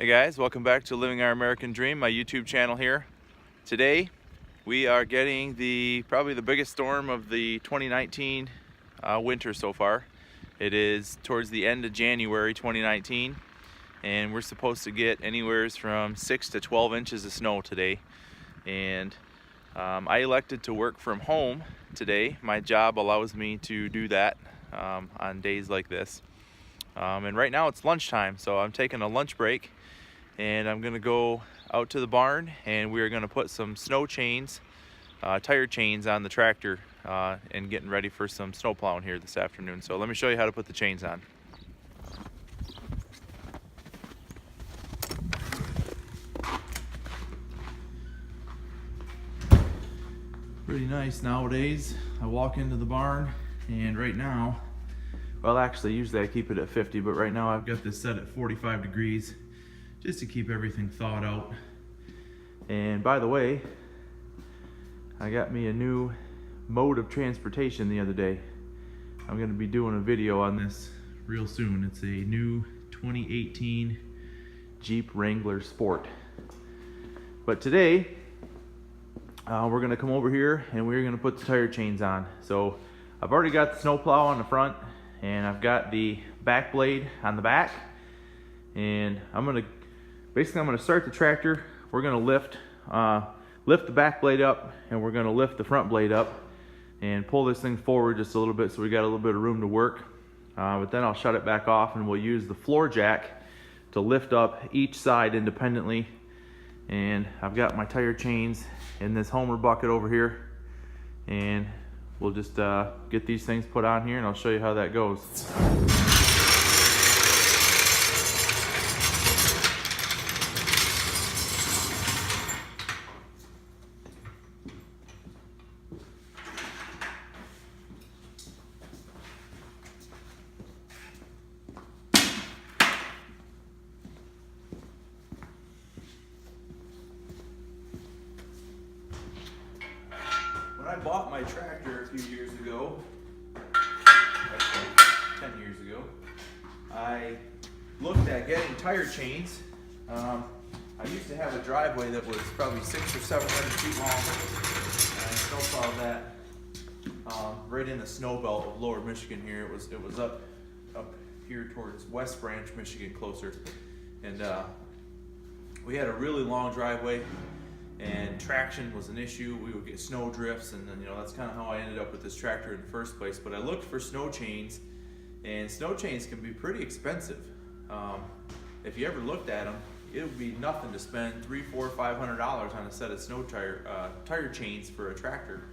Hey guys, welcome back to Living Our American Dream, my YouTube channel here. Today we are getting probably the biggest storm of the 2019 winter so far. It is towards the end of January 2019 and we're supposed to get anywhere from 6 to 12 inches of snow today. And I elected to work from home today. My job allows me to do that on days like this. And right now it's lunchtime, so I'm taking a lunch break and I'm gonna go out to the barn and we're gonna put some snow chains, tire chains on the tractor and getting ready for some snow plowing here this afternoon. So let me show you how to put the chains on. Pretty nice nowadays. I walk into the barn and right now, well actually usually I keep it at 50, but right now I've got this set at 45 degrees just to keep everything thawed out. And by the way, I got me a new mode of transportation the other day. I'm going to be doing a video on this real soon. It's a new 2018 Jeep Wrangler Sport. But today we're going to come over here and we're going to put the tire chains on. So I've already got the snowplow on the front and I've got the back blade on the back, and I'm going to start the tractor. We're going to lift the back blade up and we're going to lift the front blade up and pull this thing forward just a little bit so we got a little bit of room to work. But then I'll shut it back off and we'll use the floor jack to lift up each side independently. And I've got my tire chains in this Homer bucket over here, and we'll just get these things put on here and I'll show you how that goes. When I bought my tractor a few years ago, actually 10 years ago, I looked at getting tire chains. I used to have a driveway that was probably 600 or 700 feet long, and I snowplowed that right in the snow belt of Lower Michigan here. It was up here towards West Branch, Michigan, closer, and we had a really long driveway. And traction was an issue. We would get snow drifts, and then that's kind of how I ended up with this tractor in the first place. But I looked for snow chains, and snow chains can be pretty expensive. If you ever looked at them, it would be nothing to spend $300, $400, $500 on a set of snow tire chains for a tractor.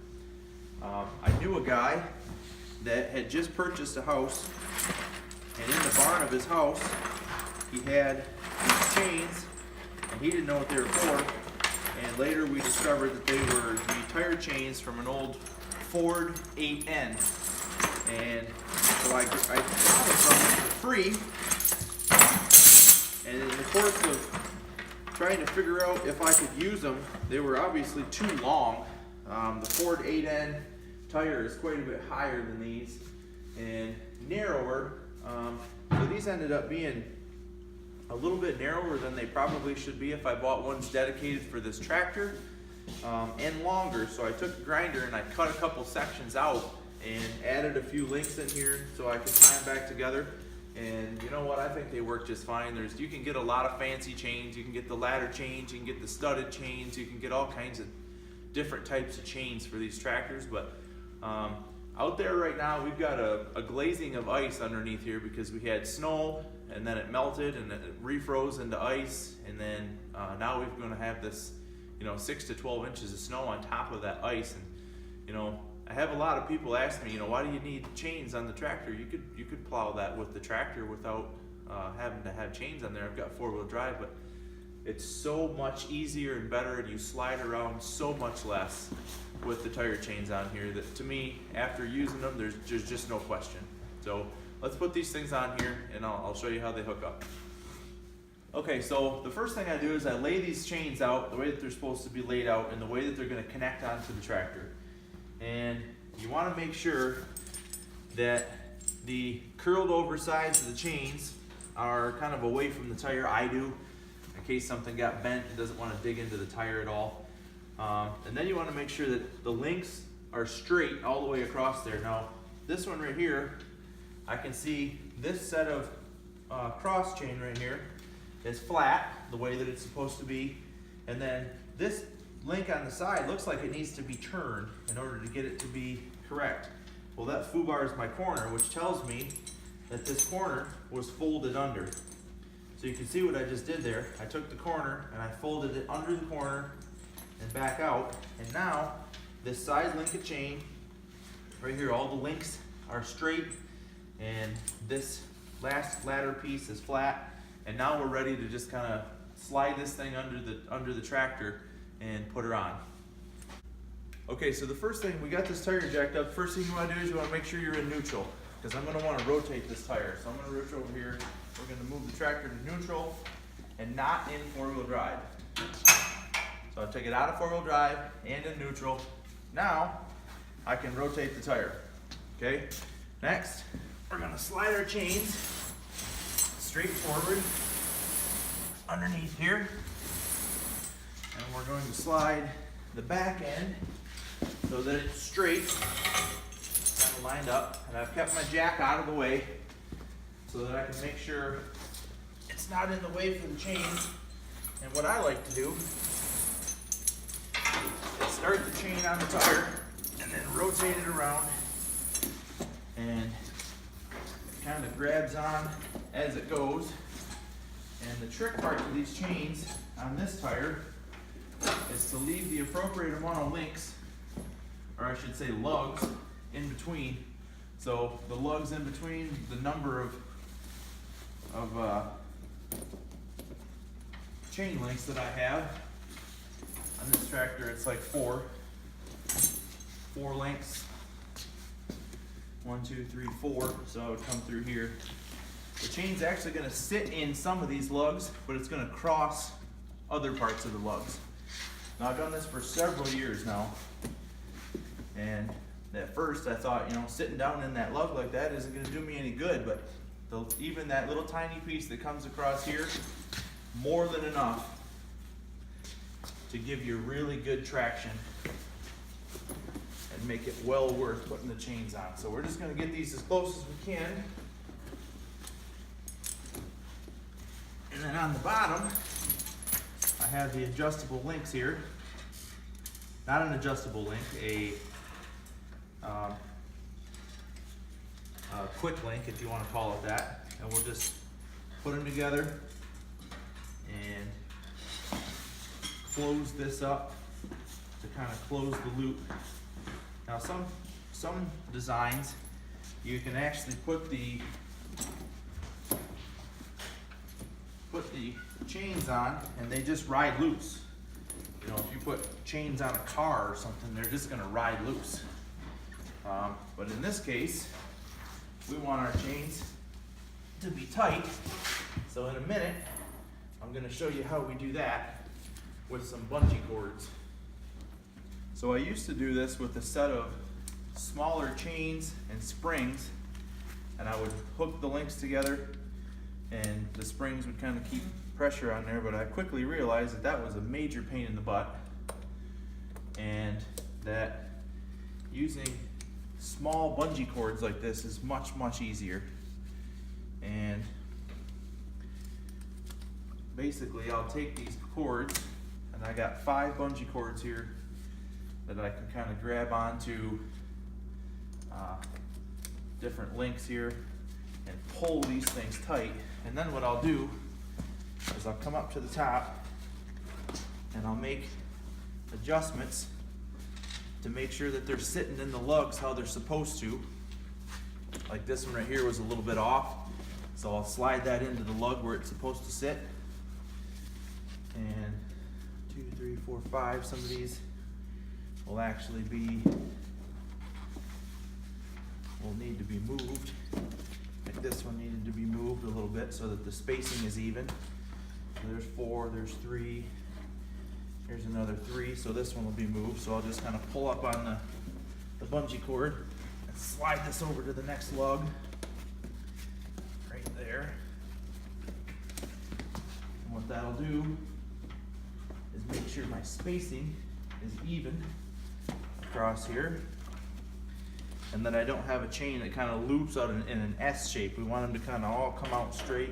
I knew a guy that had just purchased a house, and in the barn of his house, he had these chains, and he didn't know what they were for. And later we discovered that they were the tire chains from an old Ford 8N. And so I got them for free. And in the course of trying to figure out if I could use them, they were obviously too long. The Ford 8N tire is quite a bit higher than these and narrower. So these ended up being a little bit narrower than they probably should be if I bought ones dedicated for this tractor, and longer. So I took a grinder and I cut a couple sections out and added a few links in here so I could tie them back together. And you know what, I think they work just fine. You can get a lot of fancy chains. You can get the ladder chains, you can get the studded chains, you can get all kinds of different types of chains for these tractors. But out there right now we've got a glazing of ice underneath here because we had snow and then it melted and it refroze into ice, and then now we're going to have this 6 to 12 inches of snow on top of that ice. And I have a lot of people ask me, why do you need chains on the tractor? You could plow that with the tractor without having to have chains on there. I've got four-wheel drive, but it's so much easier and better, and you slide around so much less with the tire chains on here that, to me, after using them, there's just no question. So let's put these things on here and I'll show you how they hook up. Okay, so the first thing I do is I lay these chains out the way that they're supposed to be laid out and the way that they're going to connect onto the tractor. And you want to make sure that the curled over sides of the chains are kind of away from the tire. I do. case something got bent. It doesn't want to dig into the tire at all. And then you want to make sure that the links are straight all the way across there. Now, this one right here, I can see this set of cross chain right here is flat, the way that it's supposed to be. And then this link on the side looks like it needs to be turned in order to get it to be correct. Well, that foobar is my corner, which tells me that this corner was folded under. So you can see what I just did there. I took the corner and I folded it under the corner and back out. And now this side link of chain right here, all the links are straight, and this last ladder piece is flat. And now we're ready to just kind of slide this thing under the tractor and put her on. Okay, so the first thing, we got this tire jacked up. First thing you want to do is you want to make sure you're in neutral, because I'm going to want to rotate this tire. So I'm going to reach over here. We're going to move the tractor to neutral and not in four-wheel drive. So I'll take it out of four-wheel drive and in neutral. Now I can rotate the tire. Okay, next we're going to slide our chains straight forward underneath here, and we're going to slide the back end so that it's straight, kind of lined up. And I've kept my jack out of the way so that I can make sure it's not in the way for the chains. And what I like to do is start the chain on the tire and then rotate it around, and it kind of grabs on as it goes. And the trick part to these chains on this tire is to leave the appropriate amount of links, or I should say lugs, in between. So the lugs in between the number of chain links that I have on this tractor, it's like four links. 1, 2, 3, 4. So I would come through here. The chain's actually going to sit in some of these lugs, but it's going to cross other parts of the lugs. Now, I've done this for several years now, and at first I thought, sitting down in that lug like that isn't going to do me any good, but even that little tiny piece that comes across here, more than enough to give you really good traction and make it well worth putting the chains on. So we're just going to get these as close as we can. And then on the bottom, I have the adjustable links here. Not an adjustable link, a quick link, if you want to call it that. And we'll just put them together and close this up to kind of close the loop. Now some designs, you can actually put the chains on and they just ride loose. If you put chains on a car or something, they're just going to ride loose. But in this case, we want our chains to be tight. So in a minute, I'm going to show you how we do that with some bungee cords. So I used to do this with a set of smaller chains and springs, and I would hook the links together and the springs would kind of keep pressure on there, but I quickly realized that that was a major pain in the butt, and that using small bungee cords like this is much, much easier. And basically I'll take these cords, and I got 5 bungee cords here that I can kind of grab onto different links here and pull these things tight. And then what I'll do is I'll come up to the top and I'll make adjustments to make sure that they're sitting in the lugs how they're supposed to. Like this one right here was a little bit off, so I'll slide that into the lug where it's supposed to sit. And 2, 3, 4, 5, some of these will actually will need to be moved. Like this one needed to be moved a little bit so that the spacing is even. So there's 4, there's 3, here's another 3, so this one will be moved. So I'll just kind of pull up on the bungee cord and slide this over to the next lug, right there. And what what that'll do is make sure my spacing is even across here, and then I don't have a chain that kind of loops out in an S shape. We want them to kind of all come out straight,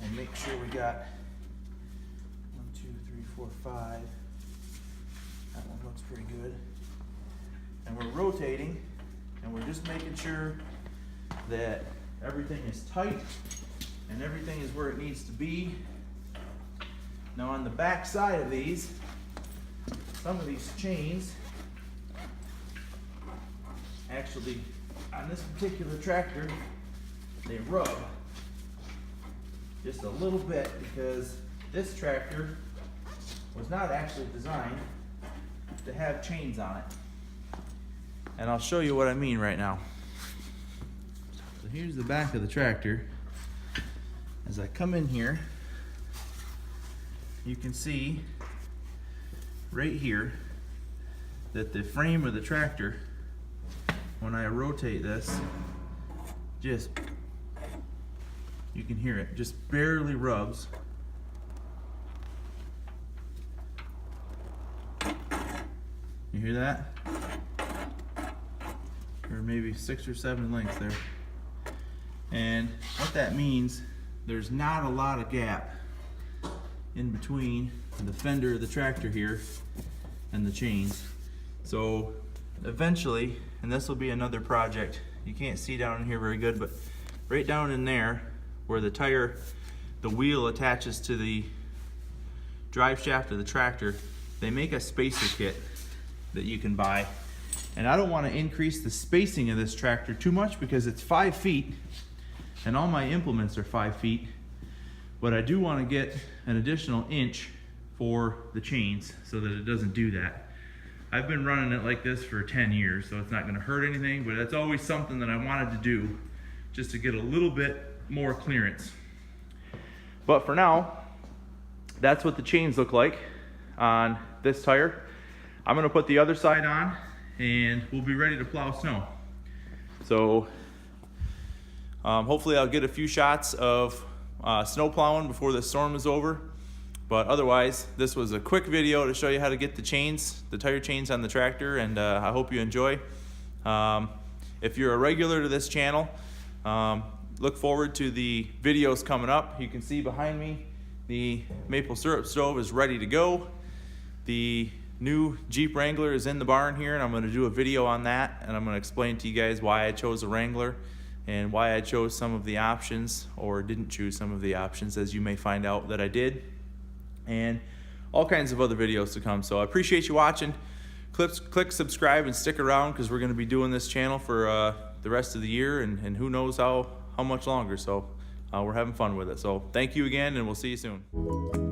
and make sure we got 1, 2, 3, 4, 5. That one looks pretty good. And we're rotating, and we're just making sure that everything is tight and everything is where it needs to be. Now on the back side of these, some of these chains, actually on this particular tractor, they rub just a little bit because this tractor was not actually designed to have chains on it. And I'll show you what I mean right now. So here's the back of the tractor. As I come in here, you can see right here that the frame of the tractor, when I rotate this, just, you can hear it, just barely rubs. You hear that? Or maybe 6 or 7 lengths there. And what that means, there's not a lot of gap in between the fender of the tractor here and the chains. So eventually, and this will be another project, you can't see down in here very good, but right down in there where the tire, the wheel attaches to the drive shaft of the tractor, they make a spacer kit that you can buy. And I don't want to increase the spacing of this tractor too much because it's 5 feet and all my implements are 5 feet, but I do want to get an additional inch for the chains so that it doesn't do that. I've been running it like this for 10 years, so it's not going to hurt anything, but it's always something that I wanted to do just to get a little bit more clearance. But for now, that's what the chains look like on this tire. I'm going to put the other side on and we'll be ready to plow snow. So hopefully I'll get a few shots of snow plowing before the storm is over. But otherwise, this was a quick video to show you how to get the chains, the tire chains on the tractor, and I hope you enjoy. If you're a regular to this channel, look forward to the videos coming up. You can see behind me, the maple syrup stove is ready to go. The new Jeep Wrangler is in the barn here, and I'm going to do a video on that, and I'm going to explain to you guys why I chose a Wrangler and why I chose some of the options or didn't choose some of the options, as you may find out that I did, and all kinds of other videos to come. So I appreciate you watching. Click subscribe and stick around because we're going to be doing this channel for the rest of the year, and who knows how much longer. So we're having fun with it. So thank you again, and we'll see you soon.